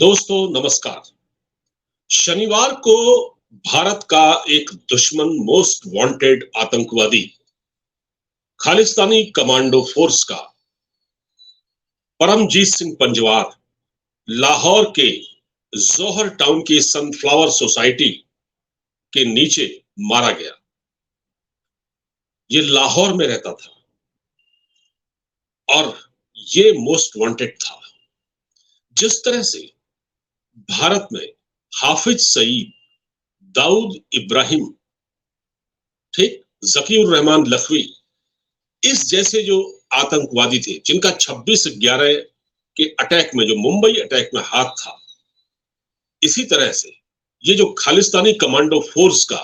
दोस्तों नमस्कार। शनिवार को भारत का एक दुश्मन मोस्ट वांटेड आतंकवादी खालिस्तानी कमांडो फोर्स का परमजीत सिंह पंजवार लाहौर के जोहर टाउन की सनफ्लावर सोसाइटी के नीचे मारा गया। ये लाहौर में रहता था और ये मोस्ट वांटेड था। जिस तरह से भारत में हाफिज सईद, दाऊद इब्राहिम, ठीक, जकीउर रहमान लखवी, इस जैसे जो आतंकवादी थे जिनका 26/11 के अटैक में, जो मुंबई अटैक में हाथ था, इसी तरह से ये जो खालिस्तानी कमांडो फोर्स का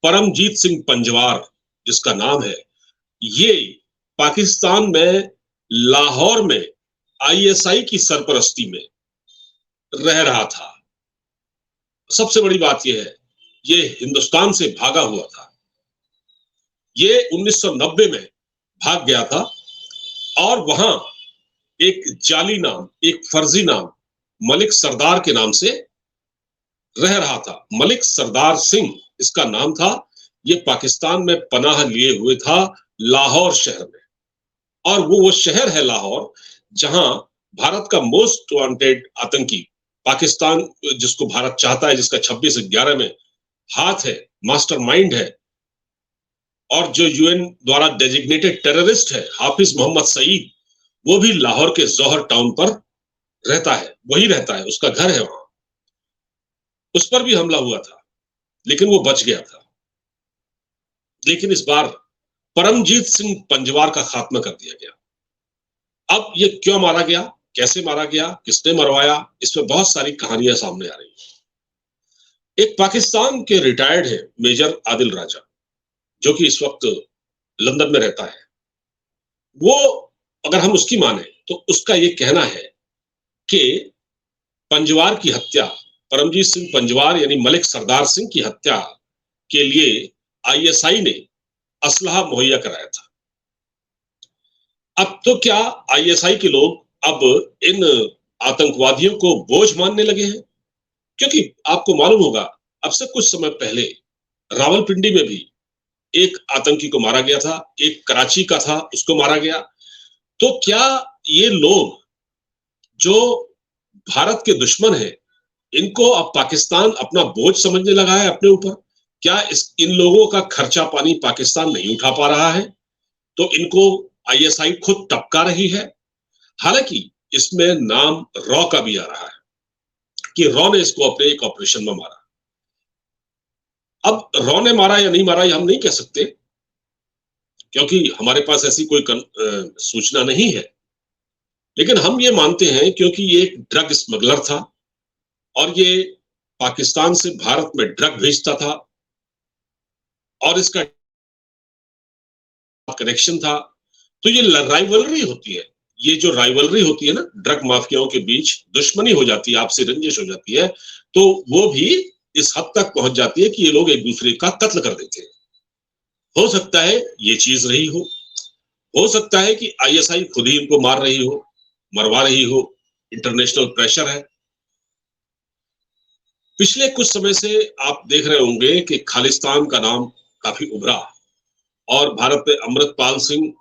परमजीत सिंह पंजवार जिसका नाम है, ये पाकिस्तान में लाहौर में आईएसआई की सरपरस्ती में रह रहा था। सबसे बड़ी बात यह है, ये हिंदुस्तान से भागा हुआ था। ये 1990 में भाग गया था और वहां एक जाली नाम, एक फर्जी नाम मलिक सरदार के नाम से रह रहा था। मलिक सरदार सिंह इसका नाम था। ये पाकिस्तान में पनाह लिए हुए था लाहौर शहर में, और वो शहर है लाहौर जहां भारत का मोस्ट वांटेड आतंकी, पाकिस्तान जिसको भारत चाहता है, जिसका 26/11 में हाथ है, मास्टरमाइंड है, और जो यूएन द्वारा डेजिग्नेटेड टेररिस्ट है हाफिज मोहम्मद सईद, वो भी लाहौर के जौहर टाउन पर रहता है, वही रहता है, उसका घर है वहां। उस पर भी हमला हुआ था लेकिन वो बच गया था। लेकिन इस बार परमजीत सिंह पंजवार का खात्मा कर दिया गया। अब ये क्यों मारा गया, कैसे मारा गया, किसने मरवाया, इसमें बहुत सारी कहानियां सामने आ रही हैं। एक पाकिस्तान के रिटायर्ड है मेजर आदिल राजा, जो कि इस वक्त लंदन में रहता है। वो, अगर हम उसकी माने तो उसका ये कहना है कि पंजवार की हत्या, परमजीत सिंह पंजवार यानी मलिक सरदार सिंह की हत्या के लिए आईएसआई ने असलहा मुहैया कराया था। अब तो क्या आईएसआई के लोग अब इन आतंकवादियों को बोझ मानने लगे हैं? क्योंकि आपको मालूम होगा, अब से कुछ समय पहले रावलपिंडी में भी एक आतंकी को मारा गया था, एक कराची का था, उसको मारा गया। तो क्या ये लोग जो भारत के दुश्मन हैं, इनको अब पाकिस्तान अपना बोझ समझने लगा है अपने ऊपर? क्या इन लोगों का खर्चा पानी पाकिस्तान नहीं उठा पा रहा है, तो इनको आईएसआई खुद टपका रही है? हालांकि इसमें नाम रॉ का भी आ रहा है कि रॉ ने इसको अपने एक ऑपरेशन में मारा। अब रॉ ने मारा या नहीं मारा ये हम नहीं कह सकते, क्योंकि हमारे पास ऐसी कोई सूचना नहीं है। लेकिन हम ये मानते हैं क्योंकि ये एक ड्रग स्मगलर था और ये पाकिस्तान से भारत में ड्रग भेजता था और इसका कनेक्शन था। तो ये राइवलरी होती है, ये जो राइवलरी होती है ना, ड्रग माफियाओं के बीच दुश्मनी हो जाती है, आपसी रंजिश हो जाती है, तो वो भी इस हद तक पहुंच जाती है कि ये लोग एक दूसरे का कत्ल कर देते हैं। हो सकता है ये चीज रही हो सकता है कि आईएसआई खुद ही इनको मार रही हो, मरवा रही हो, इंटरनेशनल प्रेशर है। पिछले कुछ समय से आप देख रहे होंगे कि खालिस्तान का नाम काफी उभरा और भारत में अमृतपाल सिंह,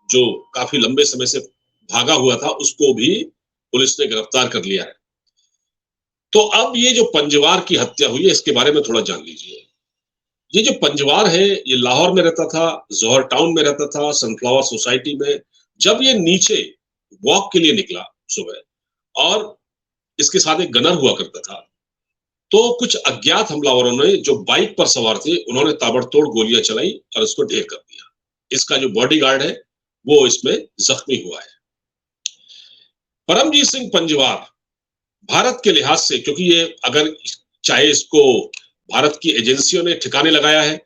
जो काफी लंबे समय से भागा हुआ था, उसको भी पुलिस ने गिरफ्तार कर लिया है। तो अब ये जो पंजवार की हत्या हुई है, इसके बारे में थोड़ा जान लीजिए। ये जो पंजवार है, ये लाहौर में रहता था, जौहर टाउन में रहता था, सनफ्लावर सोसाइटी में। जब ये नीचे वॉक के लिए निकला सुबह, और इसके साथ एक गनर हुआ करता था, तो कुछ अज्ञात हमलावरों ने, जो बाइक पर सवार थे, उन्होंने ताबड़तोड़ गोलियां चलाई और इसको ढेर कर दिया। इसका जो बॉडीगार्ड है वो इसमें जख्मी हुआ है। परमजीत सिंह पंजवार भारत के लिहाज से, क्योंकि ये, अगर चाहे इसको भारत की एजेंसियों ने ठिकाने लगाया है,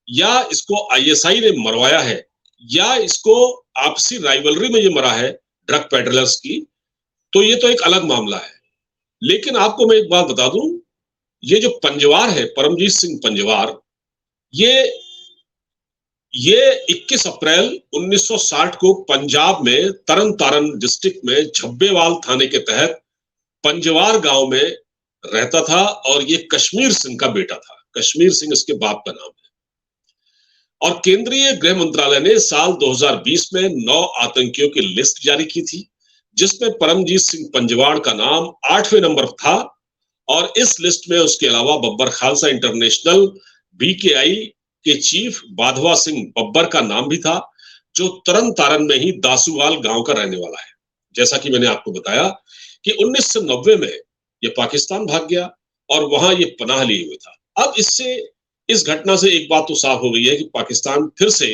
या इसको आईएसआई ने मरवाया है, या इसको आपसी राइवलरी में ये मरा है ड्रग पेडलर्स की, तो ये तो एक अलग मामला है। लेकिन आपको मैं एक बात बता दूं, ये जो पंजवार है, परमजीत सिंह पंजवार, ये 21 अप्रैल 1960 को पंजाब में तरन तारण डिस्ट्रिक्ट में झब्बेवाल थाने के तहत पंजवार गांव में रहता था और ये कश्मीर सिंह का बेटा था। कश्मीर सिंह इसके बाप का नाम है। और केंद्रीय गृह मंत्रालय ने साल 2020 में 9 आतंकियों की लिस्ट जारी की थी, जिसमें परमजीत सिंह पंजवाड़ का नाम 8वें नंबर था। और इस लिस्ट में उसके अलावा बब्बर खालसा इंटरनेशनल बीकेआई के चीफ बाधवा सिंह बब्बर का नाम भी था, जो तरन तारन में ही दासूवाल गांव का रहने वाला है। जैसा कि मैंने आपको बताया कि 1990 में ये पाकिस्तान भाग गया और वहां ये पनाह लिए हुए था। अब इस घटना से एक बात तो साफ हो गई है कि पाकिस्तान फिर से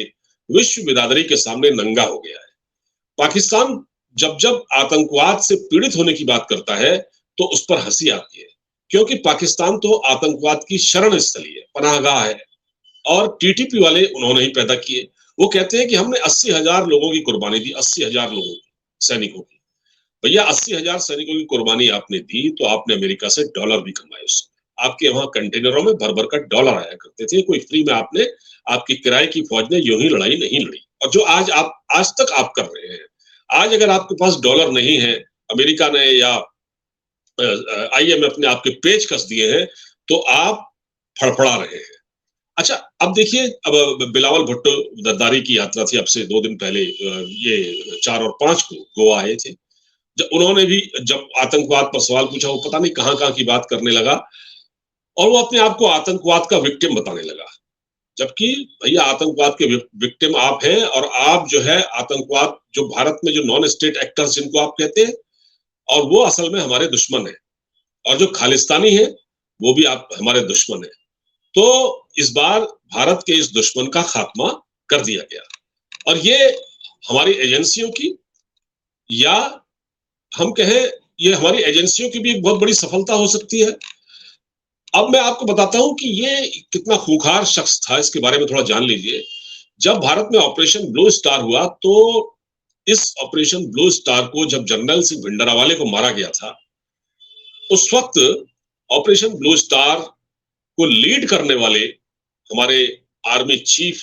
विश्व बिरादरी के सामने नंगा हो गया है। पाकिस्तान जब जब आतंकवाद से पीड़ित होने की बात करता है तो उस पर हंसी आती है, क्योंकि पाकिस्तान तो आतंकवाद की शरण स्थली है, पनाहगाह है। और टीटीपी वाले उन्होंने ही पैदा किए। वो कहते हैं कि हमने 80,000 लोगों की कुर्बानी दी, 80,000 लोगों की, सैनिकों की। भैया 80,000 सैनिकों की कुर्बानी आपने दी तो आपने अमेरिका से डॉलर भी कमाए। उस आपके वहां कंटेनरों में भर भर कर डॉलर आया करते थे। कोई फ्री में आपकी किराए की फौज ने यूं ही लड़ाई नहीं लड़ी। और जो आज तक आप कर रहे हैं, आज अगर आपके पास डॉलर नहीं है, अमेरिका ने या IMF ने आपके पेच कस दिए हैं, तो आप फड़फड़ा रहे हैं। अच्छा, अब देखिए, अब बिलावल भुट्टो गद्दारी की यात्रा थी, अब से 2 दिन पहले, ये 4 और 5 को गोवा आए थे। जब उन्होंने भी जब आतंकवाद पर सवाल पूछा, वो पता नहीं कहां की बात करने लगा और वो अपने आप को आतंकवाद का विक्टिम बताने लगा। जबकि भैया आतंकवाद के विक्टिम आप हैं, और आप जो है आतंकवाद, जो भारत में जो नॉन स्टेट एक्टर्स जिनको आप कहते हैं, और वो असल में हमारे दुश्मन है। और जो खालिस्तानी है वो भी आप हमारे दुश्मन है। तो इस बार भारत के इस दुश्मन का खात्मा कर दिया गया, और ये हमारी एजेंसियों की, या हम कहें ये हमारी एजेंसियों की भी एक बहुत बड़ी सफलता हो सकती है। अब मैं आपको बताता हूं कि ये कितना खूंखार शख्स था, इसके बारे में थोड़ा जान लीजिए। जब भारत में ऑपरेशन ब्लू स्टार हुआ, तो इस ऑपरेशन ब्लू स्टार को जब जनरल सिंह भिंडरावाले को मारा गया था, उस वक्त ऑपरेशन ब्लू स्टार को लीड करने वाले हमारे आर्मी चीफ,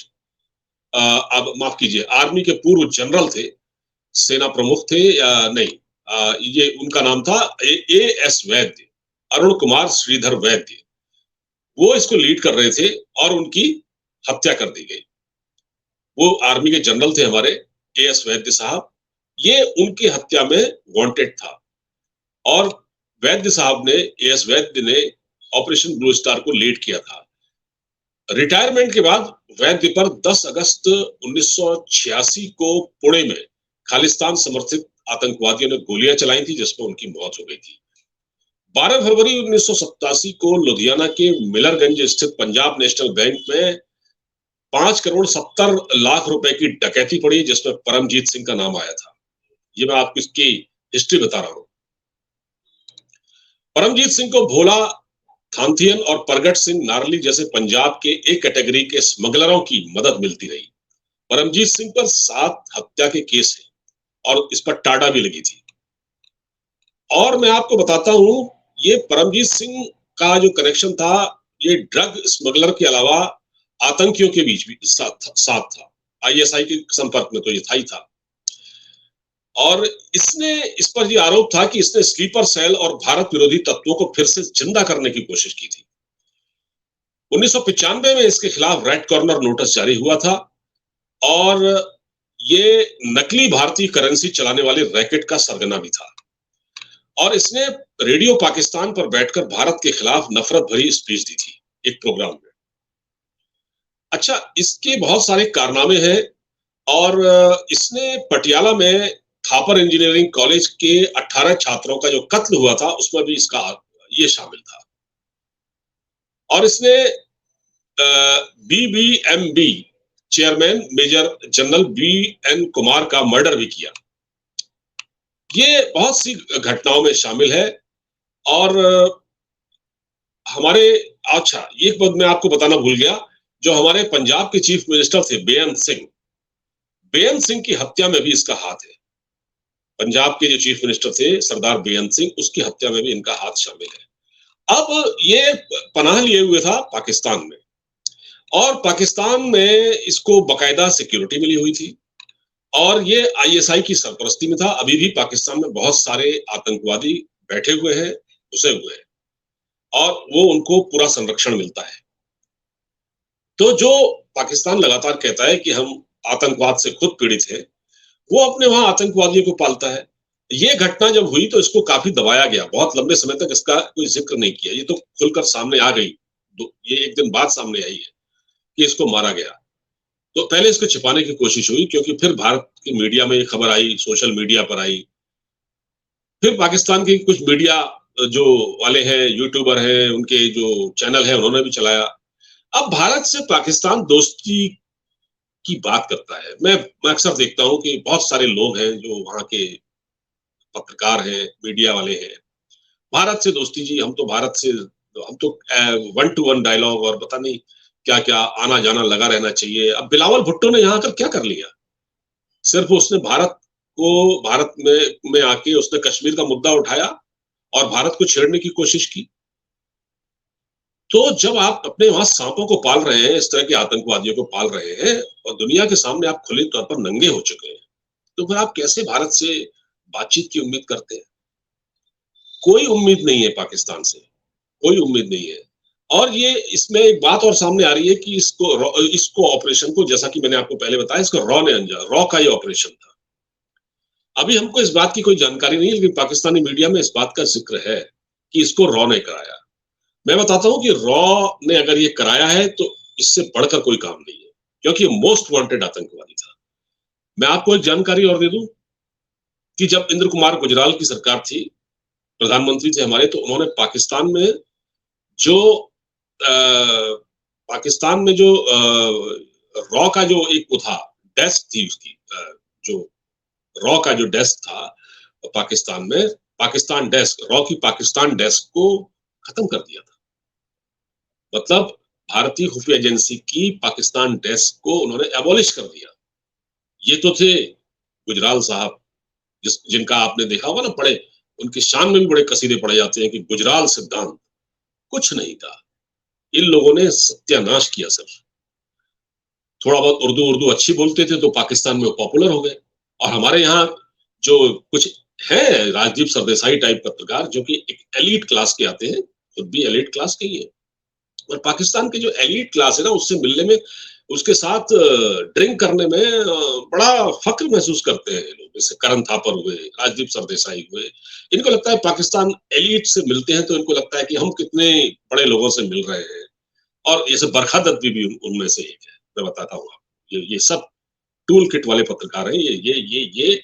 अब माफ कीजिए, आर्मी के पूर्व जनरल थे, सेना प्रमुख थे, या नहीं, ये उनका नाम था AS वैद्य, अरुण कुमार श्रीधर वैद्य। वो इसको लीड कर रहे थे और उनकी हत्या कर दी गई। वो आर्मी के जनरल थे हमारे AS वैद्य साहब। ये उनकी हत्या में वांटेड था, और वैद्य साहब ने, AS वैद्य ने ऑपरेशन ब्लू स्टार को लीड किया था। रिटायरमेंट के बाद वैद्य पर 10 अगस्त 1986 को पुणे में खालिस्तान समर्थित आतंकवादियों ने गोलियां चलाई थी, जिसमें उनकी मौत हो गई थी। 12 फरवरी 1987 को लुधियाना के मिलरगंज स्थित पंजाब नेशनल बैंक में 5 करोड़ 70 लाख रुपए की डकैती पड़ी, जिसमें परमजीत सिंह का नाम आया था। ये मैं आपको इसकी हिस्ट्री बता रहा हूं। परमजीत सिंह को भोला थांथियन और परगट सिंह नारली जैसे पंजाब के एक कैटेगरी के स्मगलरों की मदद मिलती रही। परमजीत सिंह पर 7 हत्या के केस है और इस पर टाडा भी लगी थी। और मैं आपको बताता हूं, ये परमजीत सिंह का जो कनेक्शन था, ये ड्रग स्मगलर के अलावा आतंकियों के बीच भी साथ था। ISI के संपर्क में तो ये था ही था। और इस पर ये आरोप था कि इसने स्लीपर सेल और भारत विरोधी तत्वों को फिर से जिंदा करने की कोशिश की थी। 1995 में इसके खिलाफ रेड कॉर्नर नोटिस जारी हुआ था, और ये नकली भारतीय करेंसी चलाने वाले रैकेट का सरगना भी था। और इसने रेडियो पाकिस्तान पर बैठकर भारत के खिलाफ नफरत भरी स्पीच दी थी एक प्रोग्राम में। अच्छा, इसके बहुत सारे कारनामे हैं, और इसने पटियाला में थापर इंजीनियरिंग कॉलेज के 18 छात्रों का जो कत्ल हुआ था, उसमें भी इसका ये शामिल था। और इसने BBMB chairman major general BN Kumar का मर्डर भी किया। ये बहुत सी घटनाओं में शामिल है। और हमारे, अच्छा, एक बात मैं आपको बताना भूल गया, जो हमारे पंजाब के चीफ मिनिस्टर थे बेअंत सिंह की हत्या में भी इसका हाथ है। पंजाब के जो चीफ मिनिस्टर थे सरदार बेअंत सिंह, उसकी हत्या में भी इनका हाथ शामिल है। अब ये पनाह लिए हुए था पाकिस्तान में, और पाकिस्तान में इसको बकायदा सिक्योरिटी मिली हुई थी, और ये ISI की सरपरस्ती में था। अभी भी पाकिस्तान में बहुत सारे आतंकवादी बैठे हुए हैं, घुसे हुए हैं और वो उनको पूरा संरक्षण मिलता है। तो जो पाकिस्तान लगातार कहता है कि हम आतंकवाद से खुद पीड़ित हैं, वो अपने वहां आतंकवादियों को पालता है। ये घटना जब हुई तो इसको काफी दबाया गया, बहुत लंबे समय तक इसका कोई जिक्र नहीं किया। ये तो खुलकर सामने आ गई, ये एक दिन बाद सामने आई है कि इसको मारा गया। तो पहले इसको छिपाने की कोशिश हुई, क्योंकि फिर भारत की मीडिया में ये खबर आई, सोशल मीडिया पर आई। फिर पाकिस्तान की कुछ मीडिया जो वाले हैं, यूट्यूबर हैं, उनके जो चैनल है, उन्होंने भी चलाया। अब भारत से पाकिस्तान दोस्ती की बात करता है। मैं अक्सर देखता हूँ कि बहुत सारे लोग हैं जो वहाँ के पत्रकार हैं, मीडिया वाले हैं। भारत से दोस्ती जी, हम तो भारत से, हम तो वन टू वन डायलॉग और पता नहीं क्या-क्या आना-जाना लगा रहना चाहिए। अब बिलावल भुट्टो ने यहाँ आकर क्या कर लिया? सिर्फ उसने भारत में आके उसने कश्मीर का मुद्दा उठाया और भारत को छेड़ने की कोशिश की। तो जब आप अपने वहां सांपों को पाल रहे हैं, इस तरह के आतंकवादियों को पाल रहे हैं और दुनिया के सामने आप खुले तौर पर नंगे हो चुके हैं, तो फिर आप कैसे भारत से बातचीत की उम्मीद करते हैं? कोई उम्मीद नहीं है पाकिस्तान से, कोई उम्मीद नहीं है। और ये इसमें एक बात और सामने आ रही है कि इसको ऑपरेशन को, जैसा कि मैंने आपको पहले बताया, इसको रॉ का ये ऑपरेशन था। अभी हमको इस बात की कोई जानकारी नहीं है, लेकिन पाकिस्तानी मीडिया में इस बात का जिक्र है कि इसको रॉ ने कराया। मैं बताता हूँ कि रॉ ने अगर ये कराया है तो इससे बढ़कर कोई काम नहीं है, क्योंकि ये मोस्ट वांटेड आतंकवादी था। मैं आपको एक जानकारी और दे दूं कि जब इंद्र कुमार गुजराल की सरकार थी, प्रधानमंत्री थे हमारे, तो उन्होंने पाकिस्तान में जो पाकिस्तान में जो रॉ का जो एक वो था, डेस्क थी उसकी, जो रॉ का जो डेस्क था पाकिस्तान में, पाकिस्तान डेस्क, रॉ की पाकिस्तान डेस्क को खत्म कर दिया था। मतलब भारतीय खुफिया एजेंसी की पाकिस्तान डेस्क को उन्होंने एबॉलिश कर दिया। ये तो थे गुजराल साहब, जिनका आपने देखा होगा ना, पढ़े, उनकी शान में भी बड़े कसीदे पढ़े जाते हैं कि गुजराल सिद्धांत, कुछ नहीं था। इन लोगों ने सत्यानाश किया सर। थोड़ा बहुत उर्दू उर्दू अच्छी बोलते थे तो पाकिस्तान में पॉपुलर हो गए। और हमारे यहाँ जो कुछ है राजदीप सरदेसाई टाइप पत्रकार, जो कि एक एलीट क्लास के आते हैं, खुद भी एलीट क्लास के ही है, और पाकिस्तान के जो एलीट क्लास है ना, उससे मिलने में, उसके साथ ड्रिंक करने में बड़ा फक्र महसूस करते हैं लोग। जैसे करण थापर हुए, राजदीप सरदेसाई हुए, इनको लगता है पाकिस्तान एलीट से मिलते हैं तो इनको लगता है कि हम कितने बड़े लोगों से मिल रहे हैं। और जैसे बरखा दत्त भी उनमें से एक है, मैं बताता हूँ आपको। ये सब टूल किट वाले पत्रकार हैं, ये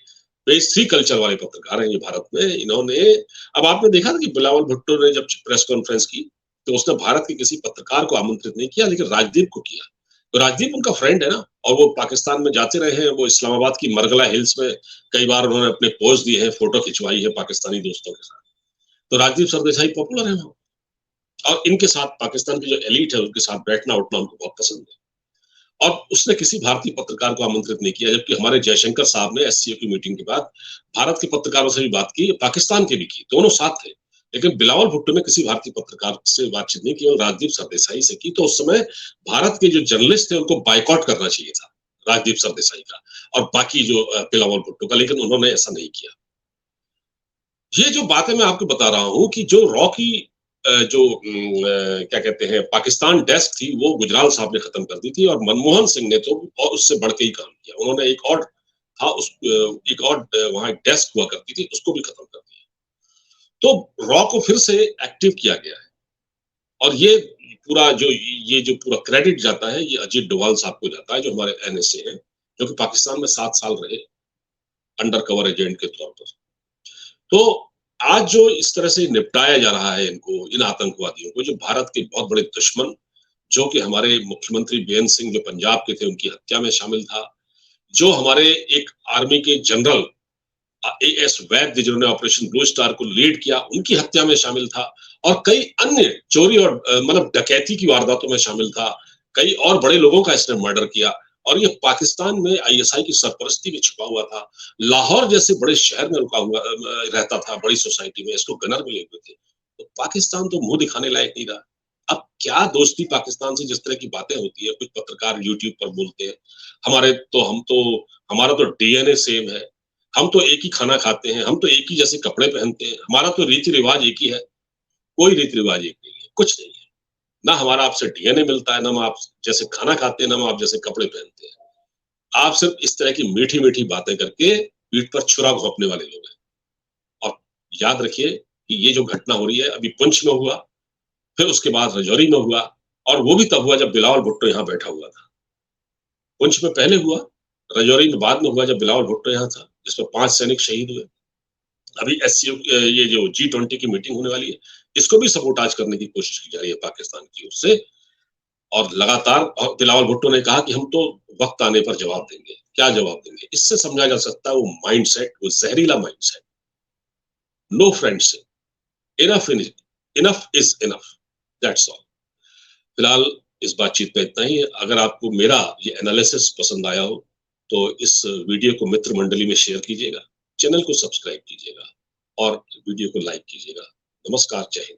पेज थ्री कल्चर वाले पत्रकार हैं ये भारत में। इन्होंने, अब आपने देखा ना कि बिलावल भुट्टो ने जब प्रेस कॉन्फ्रेंस की तो उसने भारत के किसी पत्रकार को आमंत्रित नहीं किया, लेकिन राजदीप को किया। तो राजदीप उनका फ्रेंड है ना, और वो पाकिस्तान में जाते रहे हैं। वो इस्लामाबाद की मरगला हिल्स में कई बार उन्होंने अपने पोस्ट दिए हैं, फोटो खिंचवाई है पाकिस्तानी दोस्तों के साथ। तो राजदीप सरदेसाई पॉपुलर है वहां, और इनके साथ पाकिस्तान की जो एलिट है उनके साथ बैठना उठना उनको बहुत पसंद है। और उसने किसी भारतीय पत्रकार को आमंत्रित नहीं किया, जबकि हमारे जयशंकर साहब ने एससीओ की मीटिंग के बाद भारत के पत्रकारों से भी बात की, पाकिस्तान के भी की, दोनों साथ थे। लेकिन बिलावल भुट्टो ने किसी भारतीय पत्रकार से बातचीत नहीं की और राजदीप सरदेसाई से की। तो उस समय भारत के जो जर्नलिस्ट थे उनको बाइकआउट करना चाहिए था, राजदीप सरदेसाई का और बाकी जो बिलावल भुट्टो का, लेकिन उन्होंने ऐसा नहीं किया। ये जो बातें मैं आपको बता रहा हूँ कि जो रॉ की जो क्या कहते हैं पाकिस्तान डेस्क थी, वो गुजराल साहब ने खत्म कर दी थी, और मनमोहन सिंह ने तो और उससे बढ़ के ही काम किया। उन्होंने एक और था, उस एक और वहां डेस्क हुआ करती थी, उसको भी खत्म कर दिया। तो रॉ को फिर से एक्टिव किया गया है। और ये जो पूरा क्रेडिट जाता है, ये अजीत डोभाल साहब को जाता है, जो हमारे एनएसए हैं, जो कि पाकिस्तान में 7 साल रहे अंडर कवर एजेंट के तौर पर। तो आज जो इस तरह से निपटाया जा रहा है इनको, इन आतंकवादियों को, जो भारत के बहुत बड़े दुश्मन, जो कि हमारे मुख्यमंत्री बेअंत सिंह जो पंजाब के थे उनकी हत्या में शामिल था, जो हमारे एक आर्मी के जनरल एएस वैद्य जिन्होंने ऑपरेशन ब्लू स्टार को लीड किया, उनकी हत्या में शामिल था, और कई अन्य चोरी और मतलब डकैती की वारदातों में शामिल था। कई और बड़े लोगों का इसने मर्डर किया, और ये पाकिस्तान में आईएसआई की सरपरस्ती में छुपा हुआ था। लाहौर जैसे बड़े शहर में रुका हुआ रहता था, बड़ी सोसाइटी में, इसको गनर मिले हुए थे। तो पाकिस्तान तो मुंह दिखाने लायक नहीं रहा। अब क्या दोस्ती पाकिस्तान से, जिस तरह की बातें होती है, कुछ पत्रकार यूट्यूब पर बोलते हैं, हमारे तो हम तो हमारा तो डीएनए सेम है। हम तो एक ही खाना खाते हैं, हम तो एक ही जैसे कपड़े पहनते हैं, हमारा तो रीति रिवाज एक ही है। कोई रीति रिवाज एक नहीं है, कुछ नहीं है। ना हमारा आपसे डीएनए मिलता है, ना हम आप जैसे खाना खाते हैं, ना हम आप जैसे कपड़े पहनते हैं। आप सिर्फ इस तरह की मीठी मीठी बातें करके पीठ पर छुरा घोंपने वाले लोग हैं। और याद रखिए कि ये जो घटना हो रही है अभी पुंछ में हुआ, फिर उसके बाद रजौरी में हुआ, और वो भी तब हुआ जब बिलावल भुट्टो यहाँ बैठा हुआ था। पुंछ में पहले हुआ, रजौरी में बाद में हुआ जब बिलावल भुट्टो यहाँ था, जिसमें 5 सैनिक शहीद हुए। अभी एससीओ ये जो G20 की मीटिंग होने वाली है, इसको भी सबोटाज करने की कोशिश की जा रही है पाकिस्तान की ओर से। और लगातार बिलावल भुट्टो ने कहा कि हम तो वक्त आने पर जवाब देंगे। क्या जवाब देंगे? इससे समझा जा सकता है वो माइंडसेट, वो जहरीला mindset. No friendship, enough enough is enough, that's all. फिलहाल इस बातचीत में इतना ही। अगर आपको मेरा ये एनालिसिस पसंद आया हो तो इस वीडियो को मित्र मंडली में शेयर कीजिएगा, चैनल को सब्सक्राइब कीजिएगा और वीडियो को लाइक कीजिएगा। नमस्कार, जय हिंद।